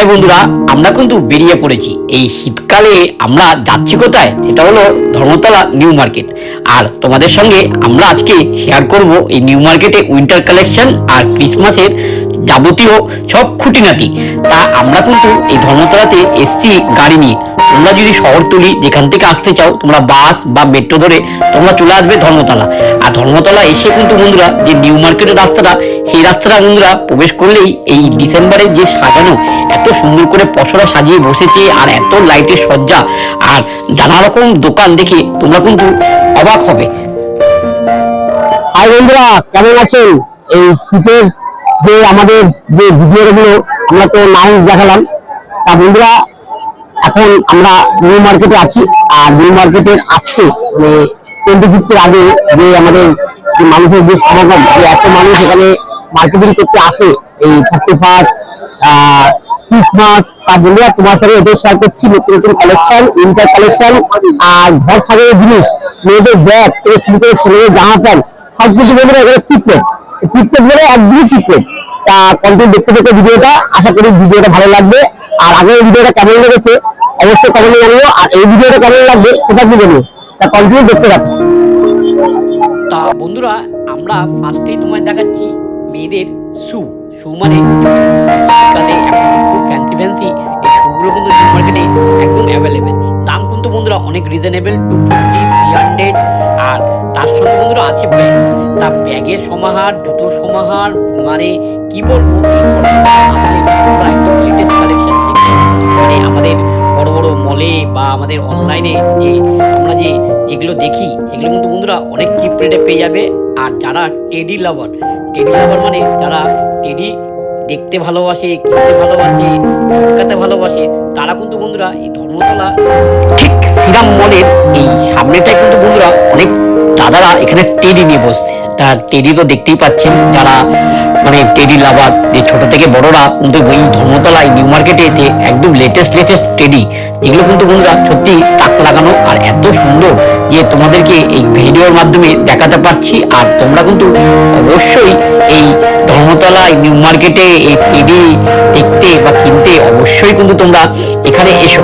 High বন্ধুরা, আমরা কিন্তু বেরিয়ে পড়েছি। এই শীতকালে আমরা যাচ্ছি কোথায়, সেটা হলো ধর্মতলা নিউ মার্কেট। আর তোমাদের সঙ্গে আমরা আজকে শেয়ার করব এই নিউ মার্কেটে উইন্টার কালেকশন আর ক্রিসমাসের যাবতীয় সব খুঁটিনাটি। তা আমরা কিন্তু এই ধর্মতলাতে এসছি গাড়ি নিয়ে। তোমরা যদি শহরতলি যেখান থেকে আসতে চাও, তোমরা বাস বা মেট্রো ধরে তোমরা চলে আসবে ধর্মতলা। আর ধর্মতলা এসে কিন্তু বন্ধুরা যে নিউ মার্কেটের রাস্তাটা, সেই রাস্তাটা বন্ধুরা প্রবেশ করলেই এই ডিসেম্বরে যে সাজানো, এত সুন্দর করে পসরা সাজিয়ে বসেছে আর এত লাইটের সজ্জা আর নানা রকম দোকান দেখে তোমরা কিন্তু অবাক হবে। হাই বন্ধুরা, কেমন আছেন? এই শীতের যে আমাদের যে ভিডিওগুলো আমরা তো নাইট দেখালাম, তা বন্ধুরা এখন আমরা নিউ মার্কেটে আছি। আর নিউ মার্কেটের আজকে মানে 25 আগে যে আমাদের মানুষের যে সমাগম, যে এত মানুষ এখানে মার্কেটিং করতে আসে এই 31 ক্রিসমাস, তা বন্ধুরা তোমার সাথে এদের শেয়ার করছি নতুন নতুন কালেকশন, উইন্টার কালেকশন আর ঘর সাজানোর জিনিস, মেয়েদের ব্যাগ থেকে শুরু করে ছেলেদের জামা প্যান্ট সবকিছু বন্ধুরা এখানে টিপলেট বলে একদমই টিপলেট। তা কন্টেন্ট দেখতে দেখতে ভিডিওটা, আশা করি ভিডিওটা ভালো লাগবে। আর আগের ভিডিওটা কেমন লেগেছে অবশ্যই কমেন্টে জানিও, আর এই ভিডিওটা কেমন লাগবে সেটা কি জানিও। তা কন্টিনিউ দেখতে থাকো। তা বন্ধুরা, আমরা ফার্স্টেই তোমায় দেখাচ্ছি মেয়েদের শু মানে শীতকালে এখন খুব ফ্যান্সি এই শুগুলো কিন্তু নিউ মার্কেটে একদম অ্যাভেলেবেল। দাম কিন্তু বন্ধুরা অনেক রিজনেবল, 250, 300। আর তার সঙ্গে বন্ধুরা আছে ব্যাগ। তা ব্যাগের সমাহার, জুতোর সমাহার, মানে কি বলবো, একদম লেটেস্ট কালেকশন মানে আমাদের বড় বড় মলে বা আমাদের অনলাইনে যে আমরা যেগুলো দেখি, সেগুলো কিন্তু বন্ধুরা অনেক চিপ রেটে পেয়ে যাবে। আর যারা টেডি লাভার মানে যারা টেডি দেখতে ভালোবাসে, কিনতে ভালোবাসে, চটকাতে ভালোবাসে, তারা কিন্তু বন্ধুরা এই ধর্মতলা ঠিক শ্রীরাম মলের এই সামনেটায় কিন্তু বন্ধুরা অনেক দাদারা এখানে টেডি নিয়ে বসছে। তা টেডি তো দেখতেই পাচ্ছেন, যারা মানে টেডি লাভার, যে ছোট থেকে বড়রা কিন্তু এই ধর্মতলায় নিউ মার্কেটে এতে একদম লেটেস্ট টেডি, যেগুলো কিন্তু বন্ধুরা সত্যি তাক লাগানো আর এত সুন্দর যে তোমাদেরকে এই ভিডিওর মাধ্যমে দেখাতে পারছি। আর তোমরা কিন্তু অবশ্যই এই ধর্মতলায় নিউ মার্কেটে এই টেডি দেখতে বা কিনতে অবশ্যই কিন্তু তোমরা এখানে এসো।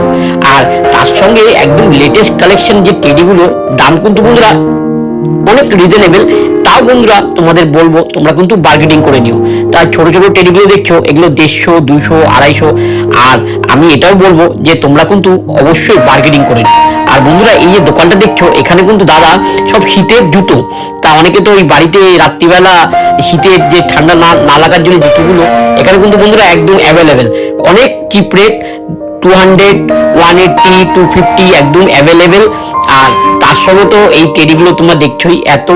আর তার সঙ্গে একদম লেটেস্ট কালেকশন যে টেডিগুলো, দাম কিন্তু বন্ধুরা অনেক রিজনেবল। তাও বন্ধুরা তোমাদের বলবো তোমরা কিন্তু বার্গেনিং করে নিও। তাই ছোট ছোট টেডিগুলো দেখছো, এগুলো 150, 200, 250। আর আমি এটাও বলবো যে তোমরা কিন্তু অবশ্যই বার্গেনিং করে নিও। আর বন্ধুরা এই যে দোকানটা দেখছো, এখানে কিন্তু দাদা সব শীতের জুতো। তা অনেকে তো ওই বাড়িতে রাত্রিবেলা শীতের যে ঠান্ডা না লাগার জন্য জুতোগুলো, এখানে কিন্তু বন্ধুরা একদম অ্যাভেলেবেল, অনেক চিপ রেট, 200, 180, 250 একদম অ্যাভেলেবেল। আর তার সঙ্গে তো এই টেডিগুলো তোমরা দেখছোই, এত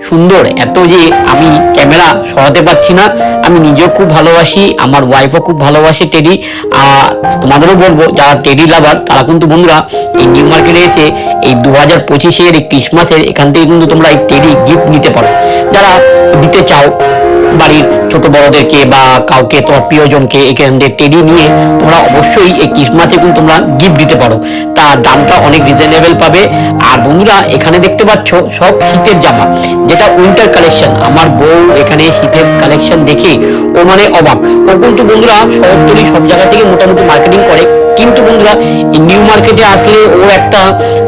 সুন্দর, এত যে আমি ক্যামেরা সরাতে পারছি না। আমি নিজেও খুব ভালোবাসি, আমার ওয়াইফও খুব ভালোবাসে টেডি। আর তোমাদেরও বলবো যারা টেডি লাভার, তারা কিন্তু বন্ধুরা এই নিউ মার্কেটে এসে এই 2025-এর এই ক্রিসমাসের এখান থেকে কিন্তু তোমরা এই টেডি গিফট নিতে পারো। যারা দিতে চাও বাড়ির ছোট বড়দেরকে বা কাউকে, তোমার প্রিয়জনকে, এখান থেকে টেডি নিয়ে তোমরা অবশ্যই এই ক্রিসমাসে কিন্তু তোমরা গিফট দিতে পারো। তার দামটা অনেক রিজনেবল পাবে। আর বন্ধুরা এখানে দেখতে পাচ্ছ সব শীতের জামা, যেটা উইন্টার কালেকশন। আমার বউ এখানে শীতের কালেকশন দেখে ও মানে অবাক। ও কিন্তু বন্ধুরা শহরতলি সব জায়গা থেকে মোটামুটি মার্কেটিং করে, কিন্তু বন্ধুরা এই নিউ মার্কেটে আসলে ওর একটা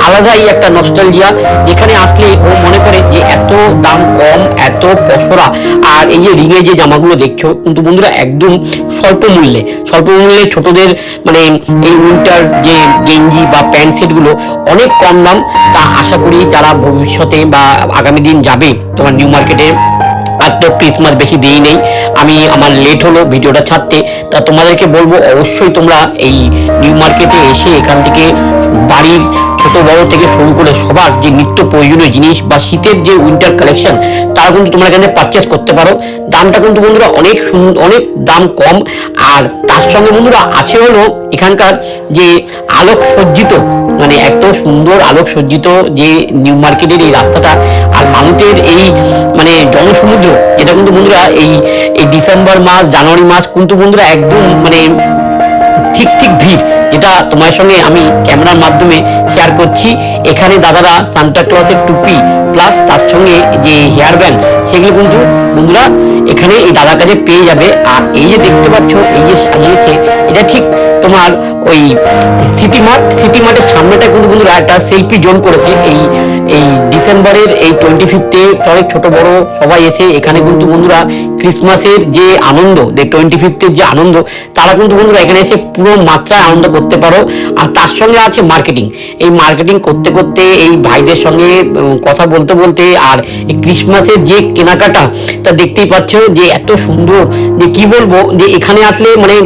আলাদাই একটা নস্টালজিয়া। এখানে আসলে ও মনে করে যে এত দাম কম, এত পসরা। আর এই যে রিঙে যে জামাগুলো দেখছো, কিন্তু বন্ধুরা একদম স্বল্প মূল্যে ছোটদের মানে এই উইন্টার যে গেঞ্জি বা প্যান্ট সেটগুলো অনেক কম দাম। তা আশা করি যারা ভবিষ্যতে বা আগামী দিন যাবে তোমার নিউ মার্কেটে, আর তো ক্রিসমাস বেশি দেরি নেই, আমার লেট হলো ভিডিওটা ছাড়তে। তা তোমাদেরকে বলবো অবশ্যই তোমরা এই নিউ মার্কেটে এসে এখান থেকে বাড়ির ছোট বড় থেকে শুরু করে সবার যে নিত্য প্রয়োজনীয় জিনিস বা শীতের যে উইন্টার কালেকশন, তারা কিন্তু তোমরা এখানে পারচেস করতে পারো। দামটা কিন্তু বন্ধুরা অনেক দাম কম। আর তার সঙ্গে বন্ধুরা আছে হলো এখানকার যে আলোক সজ্জিত, মানে এত সুন্দর আলোক সজ্জিত যে নিউ মার্কেটের এই রাস্তাটা, আর মানুষের এই মানে জনসমুদ্র, যেটা কিন্তু বন্ধুরা এই ডিসেম্বর মাস, জানুয়ারি মাস কিন্তু বন্ধুরা একদম মানে ঠিক ভিড়, যেটা তোমার সঙ্গে আমি ক্যামেরার মাধ্যমে শেয়ার করছি। এখানে দাদারা সান্তা ক্লজের টুপি প্লাস তার সঙ্গে যে হেয়ার ব্যান্ড, সেগুলো কিন্তু বন্ধুরা এখানে এই দাদার কাছে পেয়ে যাবে। আর এই যে দেখতে পাচ্ছ, এই যে সাজিয়েছে, এটা ঠিক তোমার ওই সিটি মার্টের সামনেটা কিন্তু বন্ধুরা একটা সেলফি জোন করেছে এই এই ডিসেম্বরের এই 25-এ অনেক ছোট বড় সবাই এসে এখানে কিন্তু বন্ধুরা ক্রিসমাসের যে আনন্দ, যে 25-এর যে আনন্দ, তারা কিন্তু বন্ধুরা এখানে এসে পুরো মাত্রায় আনন্দ করতে পারো। আর তার সঙ্গে আছে মার্কেটিং। এই মার্কেটিং করতে করতে এই ভাইদের সঙ্গে কথা বলতে বলতে আর এই ক্রিসমাসের যে কেনাকাটা তা দেখতেই পাচ্ছ যে এত সুন্দর, যে কি বলবো, যে এখানে আসলে মানে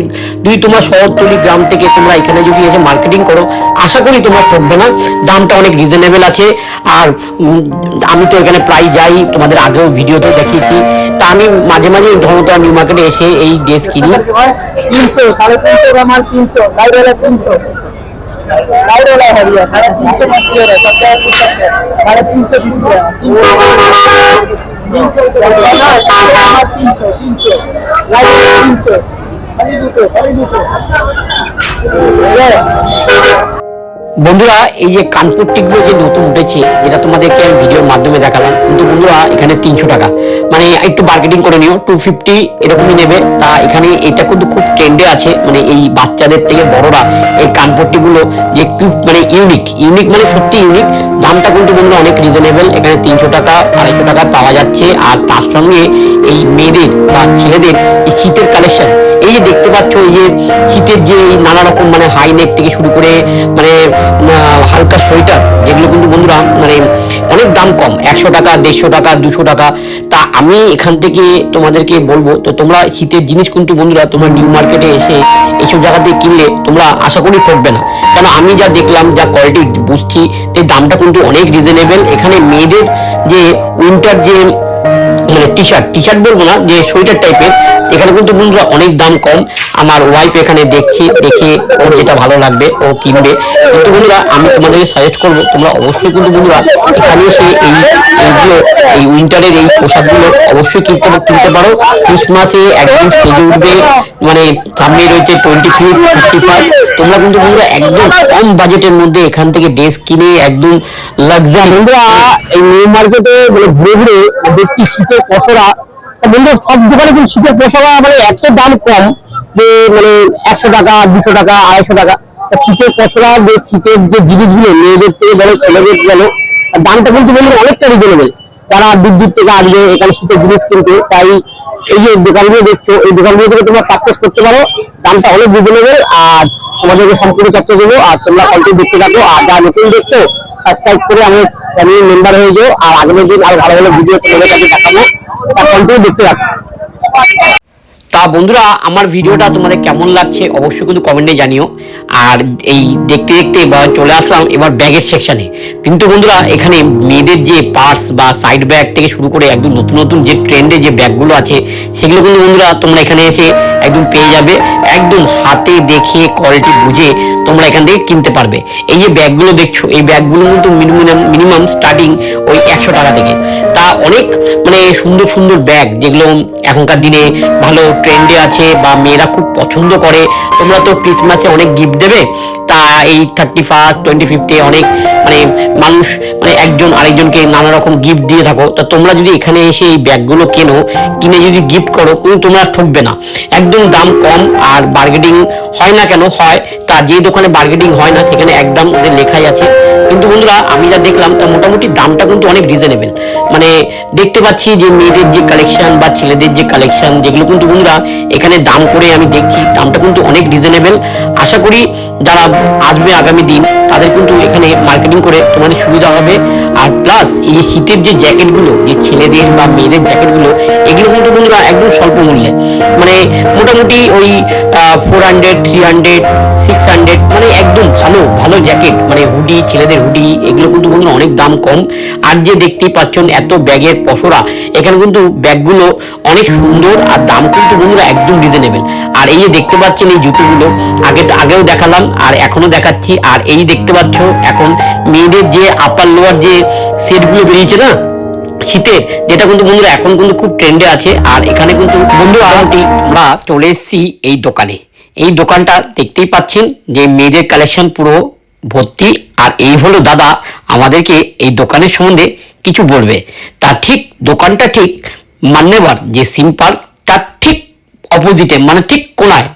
যদি তোমার শহরতলি গ্রাম থেকে তোমরা এখানে যদি এসে মার্কেটিং করো, আশা করি তোমরা ঠকবে না। দামটা অনেক রিজনেবল আছে। আর আমি তো এখানে প্রায় যাই, তোমাদের আগেও ভিডিওতে দেখিয়েছি। তা আমি মাঝে মাঝে ধরো নিউ মার্কেটে এসে এই ড্রেস কিনি। 300, 350 का माल 300, लाइट वाला 300, लाइट वाला है भैया 350 में क्लियर है, सब क्या कुछ है 350 रुपया 300 लाइट वाला 300 खरीदो বন্ধুরা এই যে কানপুর টিকগুলো যে নতুন উঠেছে, যেটা তোমাদেরকে আমি ভিডিওর মাধ্যমে দেখালাম, কিন্তু বন্ধুরা এখানে 300 টাকা, মানে একটু মার্কেটিং করে নিও, 250 এরকমই নেবে। তা এখানে এটা কিন্তু খুব ট্রেন্ডে আছে, মানে এই বাচ্চাদের থেকে বড়রা এই কানপুর টিকগুলো যে একটু মানে ইউনিক মানে সত্যি ইউনিক। দামটা কিন্তু বন্ধুরা অনেক রিজনেবল, এখানে 300 টাকা 250 টাকা পাওয়া যাচ্ছে। আর তার সঙ্গে এই মেয়েদের বা ছেলেদের এই শীতের কালেকশন, এই যে দেখতে পাচ্ছ, এই যে শীতের যে নানা রকম মানে হাই নেক থেকে শুরু করে মানে হালকা সোয়েটার, যেগুলো কিন্তু বন্ধুরা মানে অনেক দাম কম, 100 টাকা 150 টাকা 200 টাকা। তা আমি এখান থেকে তোমাদেরকে বলবো, তো তোমরা শীতের জিনিস কিন্তু বন্ধুরা তোমরা নিউ মার্কেটে এসে এইসব জায়গা থেকে কিনলে তোমরা আশা করি ঠকবে না। কারণ আমি যা দেখলাম, যা কোয়ালিটি বুঝছি, এই দামটা কিন্তু অনেক রিজনেবল। এখানে মেয়েদের যে উইন্টার যে মানে টি শার্ট বলবো না, যে সোয়েটার টাইপের, এখানে কিন্তু বন্ধুরা অনেক দাম কম। আমার ওয়াইফ এখানে দেখে ওর যেটা ভালো লাগবে ও কিনবে। কিন্তু বন্ধুরা আমি তোমাদেরকে সাজেস্ট করবো, তোমরা অবশ্যই কিন্তু বন্ধুরা এখানে এসে এই উইন্টারের এই পোশাকগুলো অবশ্যই কিনতে পারো। ক্রিসমাসে একদম সেজে উঠবে, মানে সামনে রয়েছে 25, 55। তোমরা কিন্তু বন্ধুরা একদম কম বাজেটের মধ্যে এখান থেকে ড্রেস কিনে একদম লাক্সারি। বন্ধুরা এই নিউ মার্কেটে মানে ঘুরে ঘুরে দেখছি শীতের পসরা, বন্ধু সব দোকানে কিন্তু শীতের পসরা মানে এত দাম কম যে মানে 100 টাকা 200 টাকা 250 টাকা। শীতের পসরা যে শীতের যে জিনিসগুলো মেয়েদের থেকে বলো ছেলেদের গেল, দামটা কিন্তু বন্ধু অনেকটা রিজনেবল। তারা দূর থেকে আসবে এখানে শীতের জিনিস কিনতে, তাই এই যে দোকানগুলো দেখছো, এই দোকানগুলো থেকে তোমরা পারচেস করতে পারো, দামটা অনেক রিজনেবল। আর তোমাদেরকে সম্পূর্ণ তথ্য দেবো, আর তোমরা কন্টিনিউ দেখতে থাকো। আর যা নতুন দেখছো সাবস্ক্রাইব করে আমি চ্যানেল মেম্বার হয়ে যাও। আর আগামী দিন আরো ভালো ভালো ভিডিও তোমাদের কাছে দেখাবো, তার কন্টিনিউ দেখতে থাকো। তা বন্ধুরা আমার ভিডিওটা তোমাদের কেমন লাগছে অবশ্যই কিন্তু কমেন্টে জানিও। আর এই দেখতে দেখতে এবার চলে আসলাম এবার ব্যাগের সেকশনে। কিন্তু বন্ধুরা এখানে মেয়েদের যে পার্স বা সাইড ব্যাগ থেকে শুরু করে একদম নতুন নতুন যে ট্রেন্ডে যে ব্যাগগুলো আছে, সেগুলো কিন্তু বন্ধুরা তোমরা এখানে এসে একদম পেয়ে যাবে, একদম হাতে দেখে কোয়ালিটি বুঝে তোমরা এখান থেকে কিনতে পারবে। এই যে ব্যাগগুলো দেখছো, এই ব্যাগগুলো কিন্তু মিনিমাম স্টার্টিং ওই 100 টাকা থেকে। তা অনেক মানে সুন্দর সুন্দর ব্যাগ, যেগুলো এখনকার দিনে ভালো ট্রেন্ডে আছে বা মেয়েরা খুব পছন্দ করে। তোমরা তো ক্রিসমাসে অনেক গিফট দেবে, তা এই 31, 25-এ অনেক মানে মানুষ মানে একজন আরেকজনকে নানা রকম গিফট দিয়ে থাকো। তা তোমরা যদি এখানে এসে এই ব্যাগগুলো কিনে যদি গিফট করো, কিন্তু তোমরা ঠকবে না, একদম দাম কম। আর বার্গেনিং হয় না কেন হয়, তা যে দোকানে বার্গেনিং হয় না সেখানে একদম ওদের লেখাই আছে। কিন্তু বন্ধুরা আমি যা দেখলাম, তা মোটামুটি দামটা কিন্তু অনেক রিজনেবল। মানে দেখতে পাচ্ছি যে মেয়েদের যে কালেকশন বা ছেলেদের যে কালেকশন, যেগুলো কিন্তু বন্ধুরা এখানে দাম করে আমি দেখছি, দামটা কিন্তু অনেক রিজনেবল। আশা করি যারা আসবে আগামী দিন তাদের কিন্তু এখানে মার্কেটিং করে তোমাদের সুবিধা হবে। আর প্লাস এই শীতের যে জ্যাকেটগুলো, যে ছেলেদের বা মেয়েদের জ্যাকেটগুলো, এগুলো কিন্তু বন্ধুরা একদম স্বল্প মূল্যে, মানে মোটামুটি ওই 400, 300, 600, মানে একদম ভালো ভালো জ্যাকেট, মানে হুডি, ছেলেদের হুডি, এগুলো কিন্তু বন্ধুরা অনেক দাম কম। আর যে দেখতেই পাচ্ছেন এত ব্যাগের পসরা, এখানে কিন্তু ব্যাগগুলো অনেক সুন্দর আর দাম কিন্তু বন্ধুরা একদম রিজনেবল। আর এই যে দেখতে পাচ্ছেন এই জুতোগুলো আগেও দেখালাম আর এখনো দেখাচ্ছি। আর এই দেখতে পাচ্ছ এখন মেয়েদের যে আপার লোয়ার যে সেটগুলো বেরিয়েছে না শীতের, যেটা কিন্তু বন্ধুরা এখন কিন্তু খুব ট্রেন্ডে আছে। আর এখানে কিন্তু বন্ধুরা আমরা চলে এসেছি এই দোকানে। এই দোকানটা দেখতেই পাচ্ছেন যে মেয়েদের কালেকশন পুরো ভর্তি। আর এই হলো দাদা আমাদেরকে এই দোকানের সম্বন্ধে কিছু বলবে। তার ঠিক দোকানটা ঠিক মান্যেবার যে সিম্পল তার ঠিক অপোজিটে, মানে ঠিক কোনায়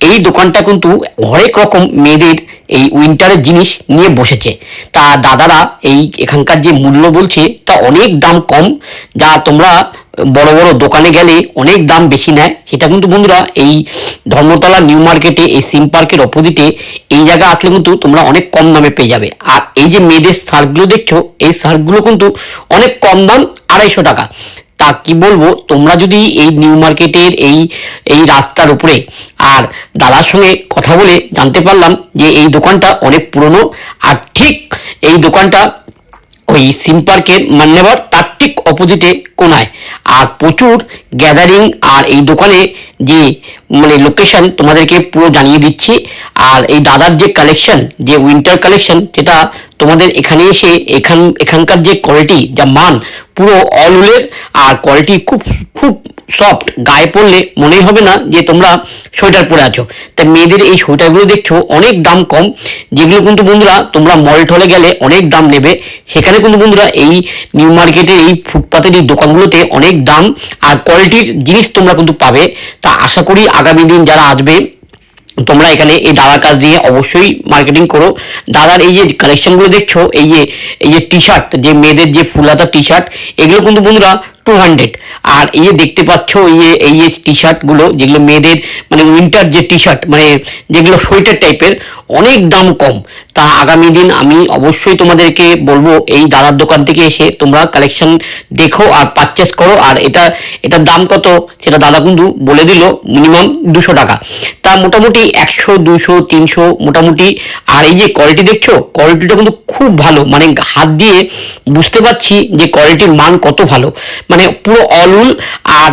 এই দোকানটা কিন্তু হরেক রকম মেয়েদের এই উইন্টারের জিনিস নিয়ে বসেছে। তা দাদারা এই এখানকার যে মূল্য বলছে তা অনেক দাম কম, যা তোমরা বড় বড় দোকানে গেলে অনেক দাম বেশি নেয়, সেটা কিন্তু বন্ধুরা এই ধর্মতলা নিউ মার্কেটে এই সিম পার্কের অপোজিটে এই জায়গা আসলে কিন্তু তোমরা অনেক কম দামে পেয়ে যাবে। আর এই যে মেয়েদের শার্টগুলো দেখছো, এই শার্টগুলো কিন্তু অনেক কম দাম, 250 টাকা। তা কি বলবো, তোমরা যদি এই নিউ মার্কেটের এই এই রাস্তার উপরে, আর দাদার সঙ্গে কথা বলে জানতে পারলাম যে এই দোকানটা অনেক পুরনো, আর ঠিক এই দোকানটা ওই সিম পার্কের মান্যবর তার ঠিক অপোজিটে কোনায়, আর প্রচুর গ্যাদারিং। আর এই দোকানে যে মানে লোকেশন তোমাদেরকে পুরো জানিয়ে দিচ্ছি। আর এই দাদার যে কালেকশন, যে উইন্টার কালেকশন, সেটা তোমাদের এখানে এসে এখানকার যে কোয়ালিটি, যা মান, পুরো অল উলের, আর কোয়ালিটি খুব খুব সফট, গায়ে পরলে মনেই হবে না যে তোমরা সোয়েটার পরে আছো। তাই মেয়েদের এই সোয়েটারগুলো দেখছো অনেক দাম কম, যেগুলো কিন্তু বন্ধুরা তোমরা মল টলে গেলে অনেক দাম নেবে, সেখানে কিন্তু বন্ধুরা এই নিউ মার্কেটের এই ফুটপাতের এই দোকানগুলোতে অনেক দাম আর কোয়ালিটির জিনিস তোমরা কিন্তু পাবে। তা আশা করি আগামী দিন যারা আসবে তোমরা এখানে এই দাদার কাছ দিয়ে অবশ্যই মার্কেটিং করো। দাদার এই যে কালেকশনগুলো দেখছো, এই যে টি শার্ট, যে মেয়েদের যে ফুল হাতা টি শার্ট, এগুলো কিন্তু বন্ধুরা 200। আর এই যে দেখতে পাচ্ছ এই যে টি শার্টগুলো, যেগুলো মেয়েদের মানে উইন্টার যে টি শার্ট, মানে যেগুলো সোয়েটার টাইপের, অনেক দাম কম। তা আগামী দিন আমি অবশ্যই তোমাদেরকে বলবো এই দাদার দোকান থেকে এসে তোমরা কালেকশন দেখো আর পারচেস করো। আর এটার দাম কত সেটা দাদা কিন্তু বলে দিল, মিনিমাম 200 টাকা। তা মোটামুটি 100, 200, 300 মোটামুটি। আর এই যে কোয়ালিটি দেখছো, কোয়ালিটিটা কিন্তু খুব ভালো, মানে হাত দিয়ে বুঝতে পারছি যে কোয়ালিটির মান কত ভালো, মানে পুরো অল উল, আর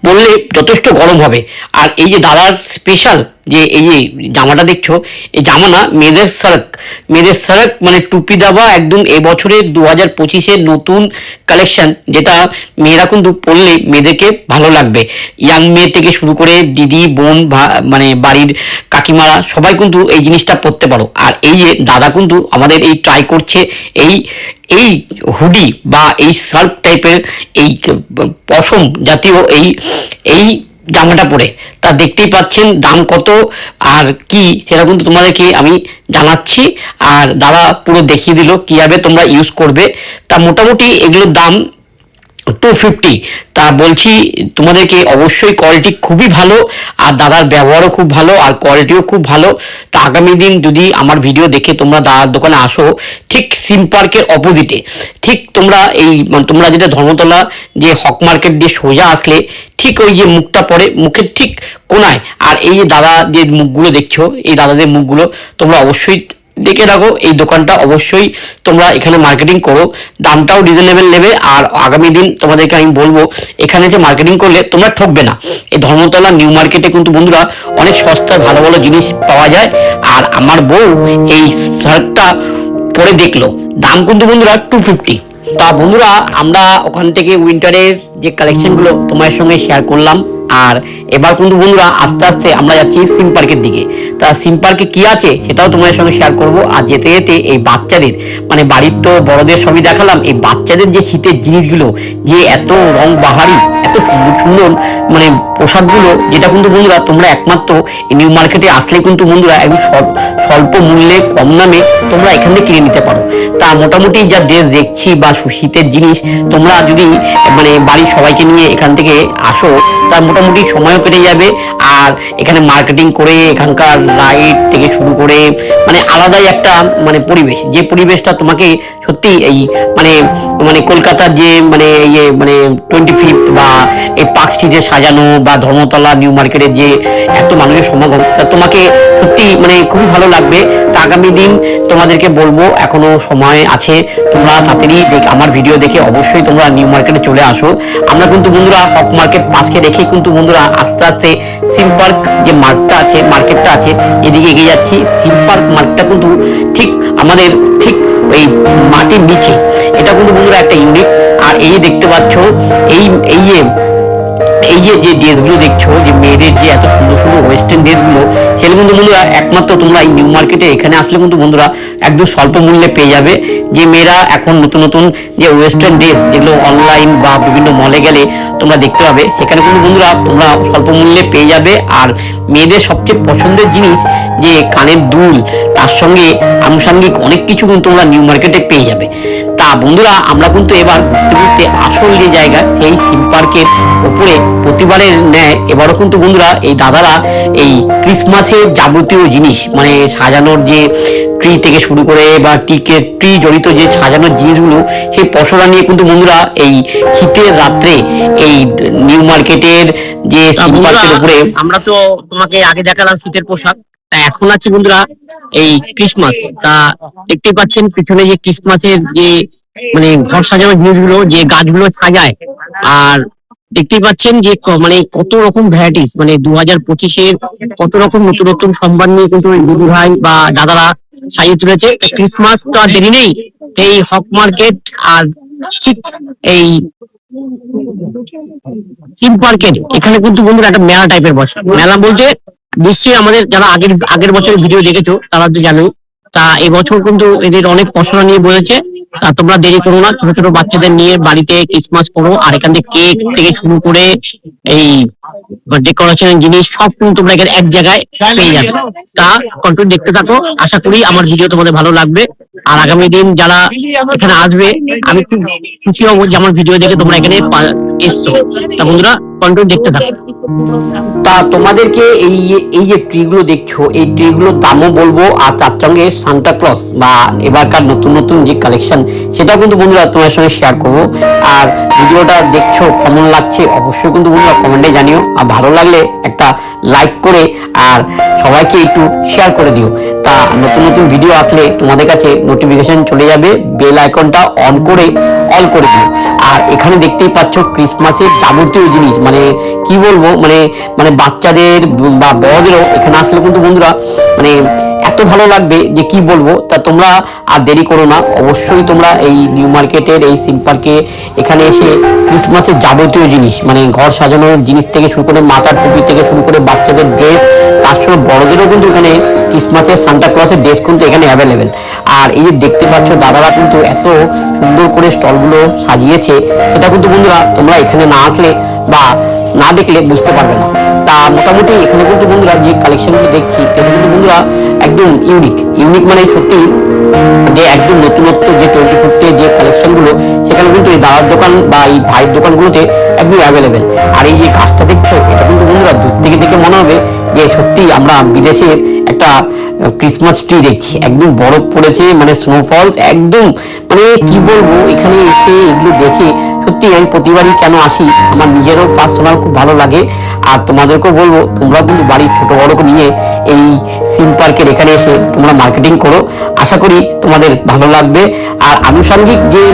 পরলে যথেষ্ট গরম হবে। আর এই যে দাদার স্পেশাল যে এই যে জামাটা দেখছো, এই জামা না, মেয়েদের শার্ট মানে টুপি দেওয়া একদম এবছরের 2025-এর নতুন কালেকশন, যেটা মেয়েরা কিন্তু পরলে মেয়েদেরকে ভালো লাগবে। ইয়াং মেয়ে থেকে শুরু করে দিদি, বোন, মানে বাড়ির কাকিমারা সবাই কিন্তু এই জিনিসটা পরতে পারো। আর এই যে দাদা কিন্তু আমাদের এই ট্রাই করছে এই এই হুডি বা এই শার্ট টাইপের এই পশম জাতীয় এই জামাটা পরে। তা দেখতেই পাচ্ছেন দাম কত আর কি, সেটা কিন্তু তোমাদেরকে আমি জানাচ্ছি। আর দাদা পুরো দেখিয়ে দিল কিভাবে তোমরা ইউজ করবে। তা মোটামুটি এগুলোর দাম 250। তা বলছি তোমাদেরকে অবশ্যই কোয়ালিটি খুবই ভালো, আর দাদার ব্যবহারও খুব ভালো, আর কোয়ালিটিও খুব ভালো। তা আগামী দিন যদি আমার ভিডিও দেখে তোমরা দাদার দোকানে আসো, ঠিক সিম পার্কের অপোজিটে, ঠিক তোমরা যেটা ধর্মতলা যে হক মার্কেট দিয়ে সোজা আসলে ঠিক ওই যে মুখটা পড়ে, মুখের ঠিক কোনায়। আর এই যে দাদা যে মুখগুলো দেখছো, এই দাদাদের মুখগুলো তোমরা অবশ্যই দেখে রাখো। এই দোকানটা অবশ্যই তোমরা এখানে মার্কেটিং করো, দামটাও রিজনেবল নেবে। আর আগামী দিন তোমাদেরকে আমি বলবো এখানে যে মার্কেটিং করলে তোমরা ঠকবে না। এই ধর্মতলা নিউ মার্কেটে কিন্তু বন্ধুরা অনেক সস্তায় ভালো ভালো জিনিস পাওয়া যায়। আর আমার বউ এই শার্টটা পরে দেখলো, দাম কিন্তু বন্ধুরা 250। তা বন্ধুরা আমরা ওখান থেকে উইন্টারের যে কালেকশনগুলো তোমার সঙ্গে শেয়ার করলাম। আর এবার কিন্তু বন্ধুরা আস্তে আস্তে আমরা যাচ্ছি সিম পার্কের দিকে। তা সিম পার্কে কি আছে সেটাও তোমাদের সঙ্গে শেয়ার করব। আর যেতে যেতে এই বাচ্চাদের, মানে বাড়ির তো বড়দের সবই দেখালাম, এই বাচ্চাদের যে শীতের জিনিসগুলো, যে এত রং বাহারি, এত সুন্দর সুন্দর মানে পোশাকগুলো, যেটা কিন্তু বন্ধুরা তোমরা একমাত্র নিউ মার্কেটে আসলে কিন্তু বন্ধুরা একদম স্বল্প মূল্যে কম দামে তোমরা এখান থেকে কিনে নিতে পারো। তা মোটামুটি যা ড্রেস দেখছি বা শীতের জিনিস, তোমরা যদি মানে বাড়ির সবাইকে নিয়ে এখান থেকে আসো, তা মোটামুটি সময়ও কেটে যাবে। আর এখানে মার্কেটিং করে এখানকার লাইট থেকে শুরু করে মানে আলাদাই একটা মানে পরিবেশ, যে পরিবেশটা তোমাকে সত্যি এই মানে মানে কলকাতার যে মানে ইয়ে মানে 25 বা এই পার্ক স্ট্রিটে সাজানো বা ধর্মতলা নিউ মার্কেটের যে এত মানুষের সমাগম, তা তোমাকে সত্যি মানে খুবই ভালো লাগবে। তা আগামী দিন তোমাদেরকে বলবো, এখনো সময় আছে, তোমরা তাড়াতাড়ি আমার ভিডিও দেখে অবশ্যই তোমরা নিউ মার্কেটে চলে আসো। আমরা কিন্তু বন্ধুরা হক মার্কেট পাশকে রেখে কিন্তু বন্ধুরা আস্তে আস্তে সিম পার্ক যে মার্কেটটা আছে এদিকে এগিয়ে যাচ্ছি। সিম পার্ক মার্কেটটা কিন্তু ঠিক আমাদের ঠিক এই মাটির নিচে, এটা কিন্তু বন্ধুরা একটা ইউনিক। আর এই দেখতে পাচ্ছ এই যে ড্রেসগুলো দেখছো, যে মেয়েদের যে এত সুন্দর সুন্দর ওয়েস্টার্ন ড্রেসগুলো, সেগুলো কিন্তু বন্ধুরা একমাত্র তোমরা এই নিউ মার্কেটে এখানে আসলে কিন্তু বন্ধুরা একদম স্বল্প মূল্যে পেয়ে যাবে। যে মেয়েরা এখন নতুন নতুন যে ওয়েস্টার্ন ড্রেস, যেগুলো অনলাইন বা বিভিন্ন মলে গেলে তোমরা দেখতে পাবে। সেখানে কিন্তু বন্ধুরা তোমরা স্বল্প মূল্যে পেয়ে যাবে। আর মেয়েদের সবচেয়ে পছন্দের জিনিস যে কানের দুল, তার সঙ্গে আনুষঙ্গিক অনেক কিছু কিন্তু তোমরা নিউ মার্কেটে পেয়ে যাবে। তা বন্ধুরা আমরা কিন্তু এবার ঘুরতে ঘুরতে আসল যে জায়গা সেই সিম পার্কের ওপরে প্রতিবারের ন্যায় এবারও কিন্তু বন্ধুরা এই দাদারা এই ক্রিসমাসের যাবতীয় জিনিস মানে সাজানোর যে ট্রি থেকে শুরু করে বা ট্রি জড়িত যে সাজানোর জিনিসগুলো সেই পসরা নিয়ে কিন্তু বন্ধুরা এই শীতের রাত্রে এই নিউ মার্কেটের যে সিম পার্কের উপরে আমরা তো তোমাকে আগে দেখালাম শীতের পোশাক, তা এখন আছে বন্ধুরা এই ক্রিসমাস। তা দেখতেই পাচ্ছেন পিছনে যে ক্রিসমাসের যে মানে ঘর সাজানোর জিনিসগুলো যে গাছগুলো সাজায়, আর দেখতেই পাচ্ছেন যে মানে কত রকম ভ্যারাইটিস মানে 2025-এর কত রকম নতুন নতুন সম্মান নিয়ে কিন্তু দিদি ভাই বা দাদারা সাজিয়ে তুলেছে। ক্রিসমাস তো আর দেরি নেই, এই হক মার্কেট আর ঠিক এই সিম পার্কের এখানে কিন্তু বন্ধুরা একটা মেলা টাইপের বসে। মেলা বলতে নিশ্চয়ই আমাদের যারা আগের বছরের ভিডিও দেখেছো তারা তো জানোই। তা এবছর কিন্তু এদের অনেক পসরা নিয়ে বলেছে। তা তোমরা দেরি করো না, ছোট ছোট বাচ্চাদের নিয়ে বাড়িতে ক্রিসমাস করো। আর এখান থেকে কেক থেকে শুরু করে এই ডেকোরেশনের জিনিস সব কিন্তু তোমরা এখানে এক জায়গায় পেয়ে যাবে। তা কন্টিনিউ দেখতে থাকো, আশা করি আমার ভিডিও তোমাদের ভালো লাগবে। আর আগামী দিন যারা এখানে আসবে আমি খুব খুশি হবো যে আমার ভিডিও দেখে তোমরা এখানে এসছো। তা বন্ধুরা কন্টিনিউ দেখতে থাকো। তা তোমাদেরকে এই যে ট্রিগুলো দেখছো এই ট্রিগুলোর দামও বলবো, আর তার সঙ্গে সান্টা ক্লজ বা এবারকার নতুন নতুন যে কালেকশন সেটাও কিন্তু বন্ধুরা তোমার সঙ্গে শেয়ার করবো। আর ভিডিওটা দেখছো কেমন লাগছে অবশ্যই কিন্তু বন্ধুরা কমেন্টে জানিও। আর ভালো লাগলে একটা লাইক করে আর সবাইকে একটু শেয়ার করে দিও। তা নতুন নতুন ভিডিও আসলে তোমাদের কাছে নোটিফিকেশন চলে যাবে, বেল আইকনটা অন করে অল করে দিও। আর এখানে দেখতেই পাচ্ছ ক্রিসমাসের যাবতীয় জিনিস মানে কি বলবো মানে মানে বাচ্চাদের বা বড়দেরও এখানে আসলে কিন্তু বন্ধুরা মানে এত ভালো লাগবে যে কি বলবো। তা তোমরা আর দেরি করো না, অবশ্যই তোমরা এই নিউ মার্কেটের এই সিম পার্কে এখানে এসে ক্রিসমাসের যাবতীয় জিনিস মানে ঘর সাজানোর জিনিস থেকে শুরু করে মাথার টুপি থেকে শুরু করে বাচ্চাদের ড্রেস, তার সঙ্গে বড়দেরও কিন্তু এখানে ক্রিসমাসের সান্টা ক্লজের ড্রেস কিন্তু এখানে অ্যাভেলেবেল। আর এই যে দেখতে পাচ্ছ দাদারা কিন্তু এত সুন্দর করে স্টলগুলো সাজিয়েছে, সেটা কিন্তু বন্ধুরা তোমরা এখানে না আসলে বা না দেখলে বুঝতে পারবে না। তা মোটামুটি এখানে কিন্তু বন্ধুরা যে কালেকশনগুলো দেখছি সেটা কিন্তু বন্ধুরা একদম ইউনিক মানে সত্যি যে একদম নতুনত্ব যে 24 যে কালেকশনগুলো সেখানে কিন্তু এই দাদার দোকান বা এই ভাইয়ের দোকানগুলোতে একদম অ্যাভেলেবেল। আর এই যে গাছটা দেখছো এটা কিন্তু বন্ধুরা দূর থেকে দেখে মনে হবে যে সত্যি আমরা বিদেশের একটা ক্রিসমাস ট্রি দেখছি, একদম বরফ পড়েছে মানে স্নোফলস একদম মানে কি বলবো। এখানে এসে এগুলো দেখে সত্যি আমি প্রতিবারই কেন আসি, আমার নিজেরও পার্সোনাল খুব ভালো লাগে। আর তোমাদেরকেও বলবো তোমরা কিন্তু বাড়ির ছোট বড় নিয়ে এই সিম পার্কের এখানে এসে তোমরা মার্কেটিং করো, আশা করি তোমাদের ভালো লাগবে। আর আনুষঙ্গিক যে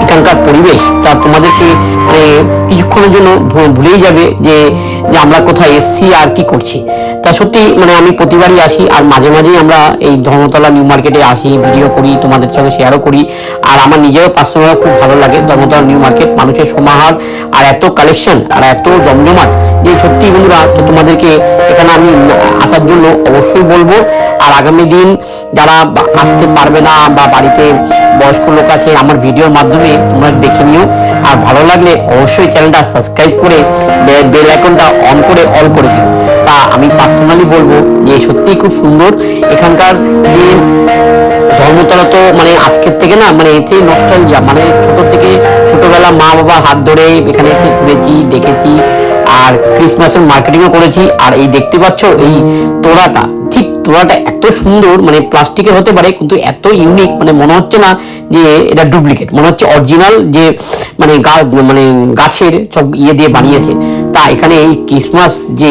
এখানকার পরিবেশ তা তোমাদেরকে মানে কিছুক্ষণের জন্য ভুলেই যাবে যে আমরা কোথায় এসছি আর কি করছি। তা সত্যি মানে আমি প্রতিবারই আসি আর মাঝে মাঝেই আমরা এই ধর্মতলা নিউ মার্কেটে আসি, ভিডিও করি, তোমাদের সঙ্গে শেয়ারও করি। আর আমার নিজেরও পার্সোনাল খুব ভালো লাগে ধর্মতলা নিউ মার্কেট, মানুষের সমাহার আর এত কালেকশন আর এত জমজমাট যে সত্যি বন্ধুরা। তো তোমাদেরকে এখানে আমি আসার জন্য অবশ্যই বলবো। আর আগামী দিন যারা আসতে পারবে না বা বাড়িতে বয়স্ক লোক আছে আমার ভিডিওর মাধ্যমে তোমরা দেখে নিও। আর ভালো লাগলে অবশ্যই চ্যানেলটা সাবস্ক্রাইব করে বেল আইকনটা অন করে অল করে দিও। তা আমি পার্সোনালি বলবো যে সত্যিই খুব সুন্দর এখানকার যে ধর্মতলা। তো মানে আজকের থেকে না মানে এতে নস্টালজিয়া মানে ছোট থেকে ছোটবেলা মা বাবা হাত ধরে এখানে এসে ঘুরেছি দেখেছি আর ক্রিসমাসের মার্কেটিংও করেছি। আর এই দেখতে পাচ্ছ এই তোড়াটা, ঠিক তোড়াটা এত সুন্দর মানে প্লাস্টিকের হতে পারে কিন্তু এত ইউনিক মানে মনে হচ্ছে না যে এটা ডুপ্লিকেট, মনে হচ্ছে অরিজিনাল যে মানে মানে গাছের সব দিয়ে বানিয়েছে। তা এখানে এই ক্রিসমাস যে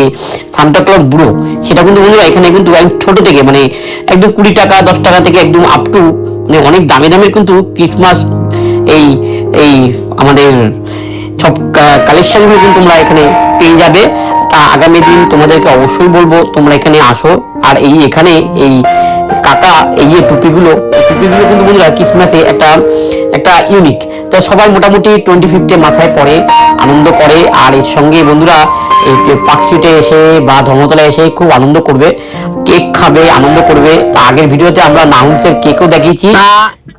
সান্টা ক্লজ বুড়ো সেটা কিন্তু বন্ধুরা এখানে কিন্তু ছোট থেকে মানে একদম 20 টাকা 10 টাকা থেকে একদম আপ টু মানে অনেক দামি দামের কিন্তু ক্রিসমাস এই এই আমাদের সব কালেকশনগুলো কিন্তু তোমরা এখানে পেয়ে যাবে। তা আগামী দিন তোমাদেরকে অবশ্যই বলবো তোমরা এখানে আসো। আর এই এখানে এই কাকা এই যে টুপিগুলো কিন্তু বন্ধুরা ক্রিসমাসে একটা ইউনিক। তো সবাই মোটামুটি 25 মাথায় পরে আনন্দ করে। আর এর সঙ্গে বন্ধুরা এই পার্কস্ট্রিটে এসে বা ধর্মতলায় এসে খুব আনন্দ করবে, কেক খাবে, আনন্দ করবে। তা আগের ভিডিওতে আমরা নাউন্সের কেকও দেখিয়েছি।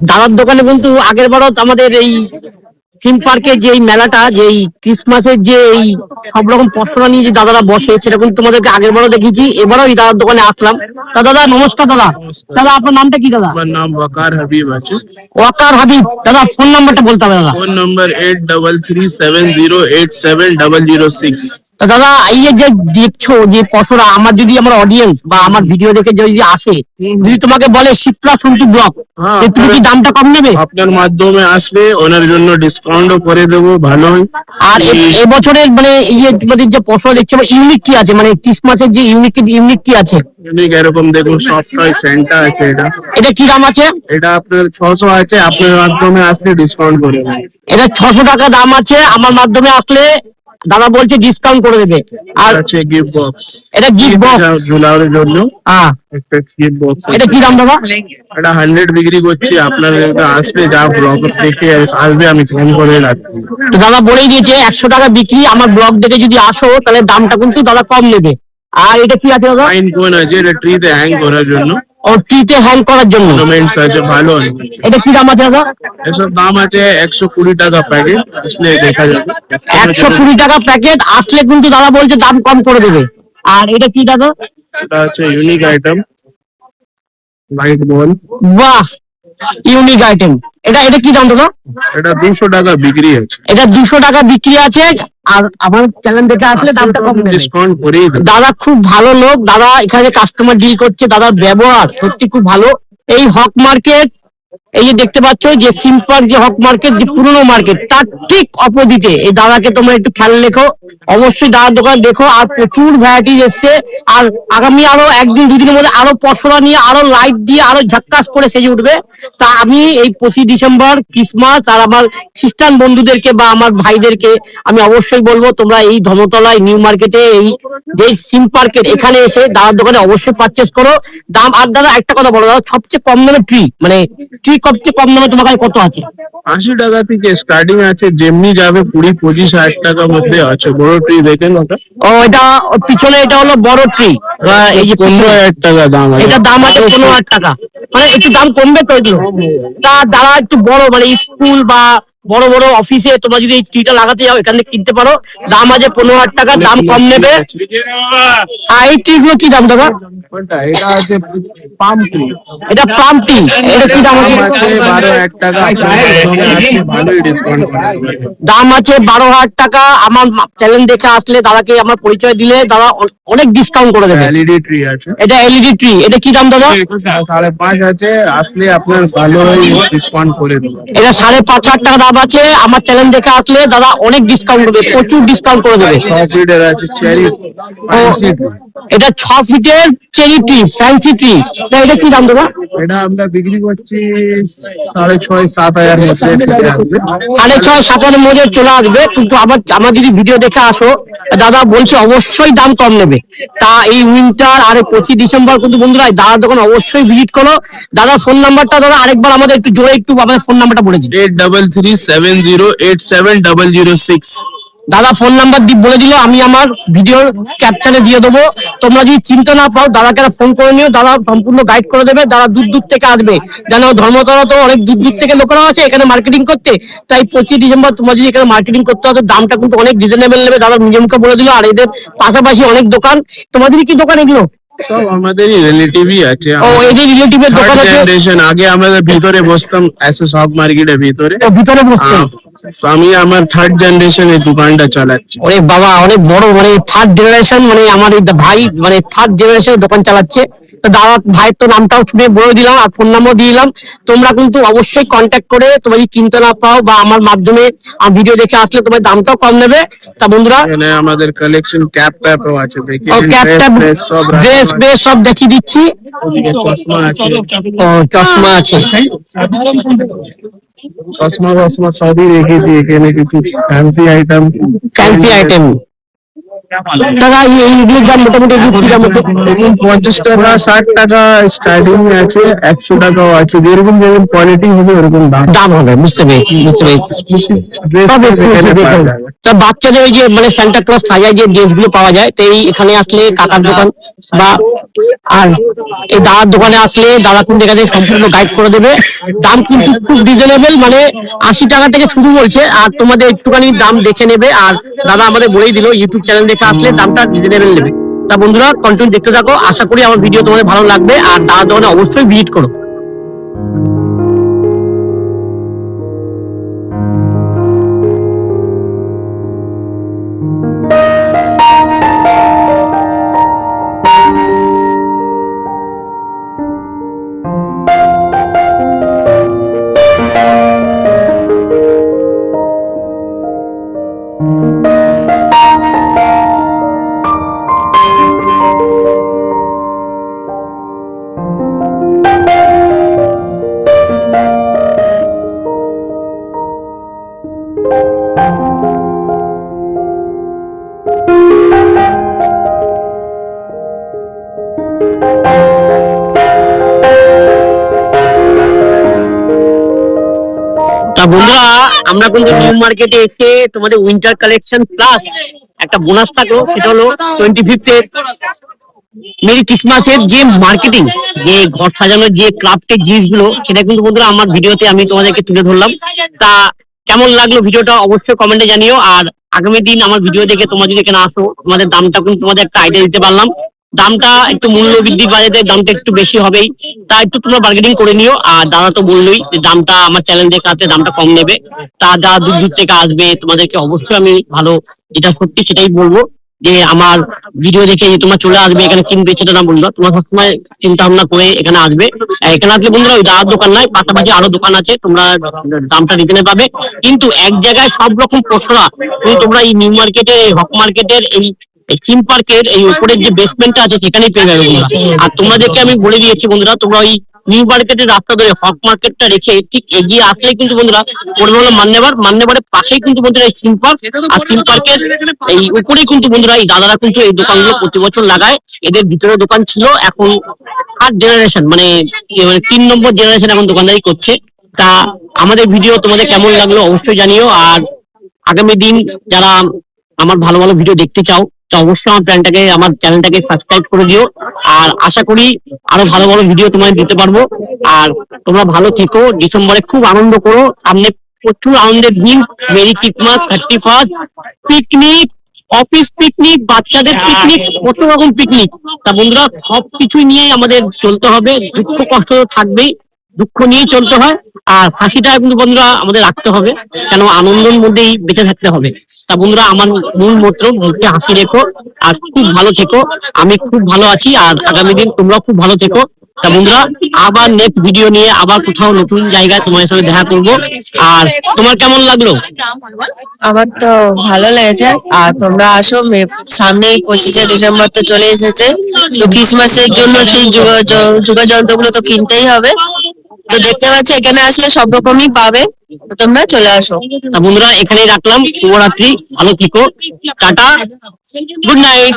দাদার দোকানে কিন্তু আগের বারও আমাদের এই থিম পার্কে যে এই মেলাটা, যে এই ক্রিসমাসের যে এই সব রকম পসরা নিয়ে যে দাদারা বসে, সেরকম তোমাদেরকে আগের বারও দেখেছি, এবারও এই দাদার দোকানে আসলাম। তা দাদা নমস্কার। দাদা দাদা আপনার নামটা কি দাদা? আমার নাম ওয়াকার হাবিব আছে। ওয়াকার হাবিব। দাদা ফোন নাম্বারটা বলতে হবে দাদা। Phone number 8337087006। তা দাদা এই যে দেখছো যে পসরা, আমার যদি আমার অডিয়েন্স বা আমার ভিডিও দেখে যদি আসে, যদি তোমাকে বলে শিপ্রা সন্টু ব্লগ, হ্যাঁ, তুমি কি দামটা কম নেবে? আপনার মাধ্যমে আসলে ওনার জন্য ডিসকাউন্টও করে দেবো ভালোই। আর এবছরের মানে এই যে তোমাদের যে পসরা দেখছো, ইউনিক কি আছে, মানে ক্রিসমাসের যে ইউনিক কি আছে? ইউনিক এরকম দেখুন, সফট টয় সেন্টা আছে। এটা কি দাম আছে? এটা আপনার 600 আছে, আপনার মাধ্যমে আসলে ডিসকাউন্ট করে দেবো। এটা 600 টাকা দাম আছে, আমার মাধ্যমে আসলে দাদা বলছে ডিসকাউন্ট করে দেবে। আর আছে গিফট বক্স, এটা গিফট বক্স ঝুলানোর জন্য। হ্যাঁ, একটা গিফট বক্স। এটা কি দাম দাদা? এটা 100 বিক্রি করছি, আপনার আসলে যা ব্লগ দেখে আসবে আমি কম করে রাখছি। তো দাদা বলেই দিয়েছে 100 টাকা বিক্রি, আমার ব্লগ দেখে যদি আসো তাহলে দামটা কিন্তু দাদা কম নেবে। আর এটা কি আছে দাদা? ফাইন কোন আছে, এটা ট্রিতে হ্যাং করার জন্য। ও ট্রিতে হ্যাং করার জন্য অর্নামেন্টস আছে ভালো। এটা কি দাম আছে দাদা? এসব দাম আছে 120 টাকা প্যাকেট, আসলে দেখা যাবে। 120 টাকা প্যাকেট, আসলে কিন্তু দাদা বলছে দাম কম করে দেবে। আর এটা কি দাদা? এটা হচ্ছে ইউনিক আইটেম, লাইট বল। বাহ, ইউনিক আইটেম। এটা এটা কি দাম দাদা? এটা 200 টাকা বিক্রি আছে। এটা 200 টাকা বিক্রি আছে। আর আমার চ্যানেল দেখে আসলে দামটা কম নেবে। ডিসকাউন্ট করেই দেব। দাদা খুব ভালো লোক, দাদা এখানে কাস্টমার ডিল করছে, দাদার ব্যবহার সত্যি খুব ভালো। এই হক মার্কেট, এই যে দেখতে পাচ্ছ যে সিম্পার যে হক মার্কেট, যে পুরনো মার্কেট, তার ঠিক অপোজিটে এই দাদাকে তোমরা একটু খেয়াল রেখো, অবশ্যই দাদার দোকান দেখো। আর প্রচুর ভ্যারাইটিস এসছে, আর আগামী আরো একদিন দুদিনের মধ্যে আরো পসরা নিয়ে, আরো লাইট দিয়ে, আরো ঝাক্কাস করে সেজে উঠবে। তা আমি এই 25 ডিসেম্বর ক্রিসমাস আর আমার খ্রিস্টান বন্ধুদেরকে বা আমার ভাইদেরকে আমি অবশ্যই বলবো, তোমরা এই ধর্মতলায় নিউ মার্কেটে এই যে সিম মার্কেট, এখানে এসে দাদার দোকানে অবশ্যই পারচেস করো। দাম, আর দাদা একটা কথা বলো দাদা, সবচেয়ে কম দামে ট্রি, মানে ট্রি সবচেয়ে কম দামে তোমার কাছে কত আছে? 80 টাকা থেকে স্টার্টিং আছে, যেমনি যাবে 20-25-60 টাকার মধ্যে আছে। বড় ট্রি দেখেন ওটা। ও এটা ওর পিছনে, এটা হলো বড় ট্রি। এই যে 15,000 টাকা দাম আছে। এটা দাম আছে 15,000 টাকা, মানে একটু দাম কমবে তো এগুলো। তা দাদা একটু বড়, মানে স্কুল বা বড় বড় অফিসে তোমরা যদি এই ট্রিটা লাগাতে যাও, এখানে কিনতে পারো। দাম আছে 15,000 টাকা, দাম কম নেবে। আর এই ট্রি গুলো কি দাম দাদা? এটা আছে পাম ট্রি। এটা পাম ট্রি, এটা কি দাম আছে? 12,000 টাকা, ভালোই ডিসকাউন্ট করা হবে। দাম আছে 12,000 টাকা। আমার চ্যানেল দেখে আসলে দাদাকে আমার পরিচয় দিলে দাদা অনেক ডিসকাউন্ট করে দেবে। এলইডি ট্রি আছে। এটা এলইডি ট্রি, এটা কি দাম দাদা? 5.5 আছে, আসলে আপনার ভালোই ডিসকাউন্ট করে দেবো। এটা 5,500 টাকা দাম আছে। আমার চ্যানেল দেখে আসলে দাদা অনেক ডিসকাউন্ট করবে, প্রচুর ডিসকাউন্ট করে দেবে। 6 ফিটের আছে চেরি ফ্যান্সি ট্রি। এটা 6 ফিটের চেরি ট্রি, ফ্যান্সি ট্রি। তা এটা কি দাম দাদা? এটা আমরা বিক্রি করছি 6,500-7,000 মধ্যে। 6,500-7,000 মধ্যে চলে আসবে। কিন্তু আমার যদি ভিডিও দেখে আসো, দাদা বলছে অবশ্যই দাম কম নেবে। তা এই উইন্টার আর 25 ডিসেম্বর কিন্তু বন্ধুরা দাদার দোকান অবশ্যই ভিজিট করো। দাদার ফোন নাম্বারটা দাদা আরেকবার আমাদের একটু জোরে একটু আমাদের ফোন নাম্বারটা বলে দিন। 8337087006। দাদা ফোন নাম্বার বলে দিল, আমি আমার ভিডিও ক্যাপশনে দিয়ে দেবো। তোমরা যদি চিন্তা না পাও, দাদাকে ফোন করে নিও, দাদা সম্পূর্ণ গাইড করে দেবে। দাদা দূর দূর থেকে আসবে, জানো ধর্মতলা তো অনেক দূর দূর থেকে লোকেরা আছে এখানে মার্কেটিং করতে। তাই 25 ডিসেম্বর তোমরা যদি এখানে মার্কেটিং করতে হয়, দামটা কিন্তু অনেক রিজনেবল নেবে, দাদা নিজে মুখে বলে দিল। আর এদের পাশাপাশি অনেক দোকান। তোমাদের কি দোকান এগুলো? সব আমাদেরই রিলেটিভই আছে। ও এদের রিলেটিভের দোকান আছে। জেনারেশন আগে আমাদের ভিতরে বসতাম, এসএস হক মার্কেটের ভিতরে। ও ভিতরে বসতেন? আমি আমার 3rd জেনারেশন এই দোকানটা চালাচ্ছি। ওরে বাবা, অনেক বড়, মানে 3rd জেনারেশন, মানে আমার এই ভাই মানে 3rd জেনারেশনের দোকান চালাচ্ছে। তো দাদা ভাইয়ের তো নামটাও শুনে বলে দিলাম আর ফোন নাম্বার দিয়ে দিলাম। তোমরা কিন্তু অবশ্যই কন্ট্যাক্ট করে, তোমরা যদি কিনতে না পাও বা আমার মাধ্যমে ভিডিও দেখে আসলে তোমার দামটাও কম নেবে। তা বন্ধুরা এখানে আমাদের কালেকশন ক্যাপ ট্যাপও আছে, দেখি ড্রেস বেস সব দেখিয়ে দিচ্ছি। চশমা আছে। ও চশমা আছে, চশমা সবই রেখেছি এখানে। কিছু ফ্যান্সি আইটেম দাদা এইগুলোর দাম মোটামুটি 50 টাকা 60 টাকা স্টার্টিং আছে, 100 টাকাও আছে। যেরকম যেরকম কোয়ালিটি হবে ওরকম দাম হবে। বুঝতে পেরেছি। তা বাচ্চাদের ওই যে মানে সান্টা ক্লজ সাজায় যে ড্রেস গুলো পাওয়া যায়, তো এই এখানে আসলে কাকার দোকান বা আর এই দাদার দোকানে আসলে দাদা কিন্তু এখানে সম্পূর্ণ গাইড করে দেবে। দাম কিন্তু খুব রিজনেবল, মানে 80 টাকা থেকে শুরু বলছে, আর তোমাদের একটুখানি দাম দেখে নেবে। আর দাদা আমাদের বলেই দিল ইউটিউব চ্যানেল দেখে আসলে দামটা রিজনেবল নেবে। তা বন্ধুরা কন্টিনিউ দেখতে থাকো, আশা করি আমার ভিডিও তোমাদের ভালো লাগবে, আর দাদার দোকানে অবশ্যই ভিজিট করো। তা বন্ধুরা আমরা কিন্তু নিউ মার্কেটে এসে তোমাদের উইন্টার কালেকশন প্লাস একটা বোনাস থাকলো, সেটা হলো 25th মেরি ক্রিসমাসের যে মার্কেটিং, যে ঘর সাজানোর যে ক্রাফটের জিনিসগুলো, সেটা কিন্তু বন্ধুরা আমার ভিডিওতে আমি তোমাদেরকে তুলে ধরলাম। তা কেমন লাগলো ভিডিওটা অবশ্যই কমেন্টে জানিও। আর আগামী দিন আমার ভিডিও দেখে তোমরা যদি এখানে আসো, তোমাদের দামটা কিন্তু তোমাদের একটা আইডিয়া দিতে পারলাম। দামটা একটু মূল্য বৃদ্ধির বাজেটে দামটা একটু বেশি হবেই, তা একটু তোমরা বার্গেনিং করে নিও। আর দাদা তো বললোই যে দামটা আমার চ্যানেল দেখে আসলে দামটা কম নেবে। তা যারা দূর দূর থেকে আসবে তোমাদেরকে অবশ্যই আমি ভালো, যেটা সত্যি সেটাই বলবো, যে আমার ভিডিও দেখে যে তোমরা চলে আসবে এখানে কিনবে সেটা না বলবো, তোমরা সবসময় চিন্তা ভাবনা করে এখানে আসবে। এখানে আসলে বন্ধুরা ওই দাদার দোকান নয়, পাশাপাশি আরো দোকান আছে, তোমরা দামটা রিজনেবল পাবে। কিন্তু এক জায়গায় সব রকম পসরা তোমরা এই নিউ মার্কেটের, হক মার্কেটের, এই থিম পার্কের এই উপরের যে বেসমেন্টটা আছে সেখানেই পেয়ে যাবে বন্ধুরা। আর তোমাদেরকে আমি বলে দিয়েছি বন্ধুরা, তোমরা ওই নিউ মার্কেটের রাস্তা ধরে হক মার্কেটটা রেখে ঠিক এগিয়ে আসলে কিন্তু বন্ধুরা পড়বে হলো মান্যবার। মান্যবারের পাশেই কিন্তু বন্ধুরা এই থিম পার্ক, আর থিম পার্কের এই উপরেই কিন্তু বন্ধুরা এই দাদারা কিন্তু এই দোকানগুলো প্রতি বছর লাগায়। এদের ভিতরে দোকান ছিল, এখন 8 জেনারেশন, মানে 3 নম্বর জেনারেশন এখন দোকানদারি করছে। তা আমাদের ভিডিও তোমাদের কেমন লাগলো অবশ্যই জানিও। আর আগামী দিন যারা আমার ভালো ভালো ভিডিও দেখতে চাও, তো অবশ্যই আমার চ্যানেলটাকে সাবস্ক্রাইব করে দিও। আর আশা করি আরো ভালো ভালো ভিডিও তোমাদের দিতে পারবো। আর তোমরা ভালো থেকো, ডিসেম্বরে খুব আনন্দ করো, সামনে প্রচুর আনন্দের দিন, merry Christmas, 31st, picnic, office picnic, বাচ্চাদের পিকনিক, কত রকম পিকনিক। তা বন্ধুরা সবকিছু নিয়েই আমাদের চলতে হবে, দুঃখ কষ্ট তো থাকবেই, দুঃখ নিয়েই চলতে হয়। আর হাসিটা কিন্তু বন্ধুরা আমাদের রাখতে হবে, কেন আনন্দের মধ্যেই বেঁচে থাকতে হবে। তা বন্ধুরা আমার মূল মন্ত্র, মুখে হাসি রেখো আর খুব ভালো থেকো। আমি খুব ভালো আছি, আর আগামী দিন তোমরাও খুব ভালো থেকো। তা বন্ধুরা আবার নেক্সট ভিডিও নিয়ে আবার কোথাও নতুন জায়গায় তোমাদের সাথে দেখা করবো। আর তোমার কেমন লাগলো? আমার তো ভালো লেগেছে। আর তোমরা আসো, সামনে 25শে ডিসেম্বর তো চলে এসেছে, তো ক্রিসমাসের জন্য সেই যন্ত্রগুলো তো কিনতেই হবে। তো দেখতে পাচ্ছ এখানে আসলে সব রকমই পাবে, তো তোমরা চলে আসো। তা বন্ধুরা এখানেই রাখলাম, শুভরাত্রি, ভালো থেকো, টাটা, গুড নাইট।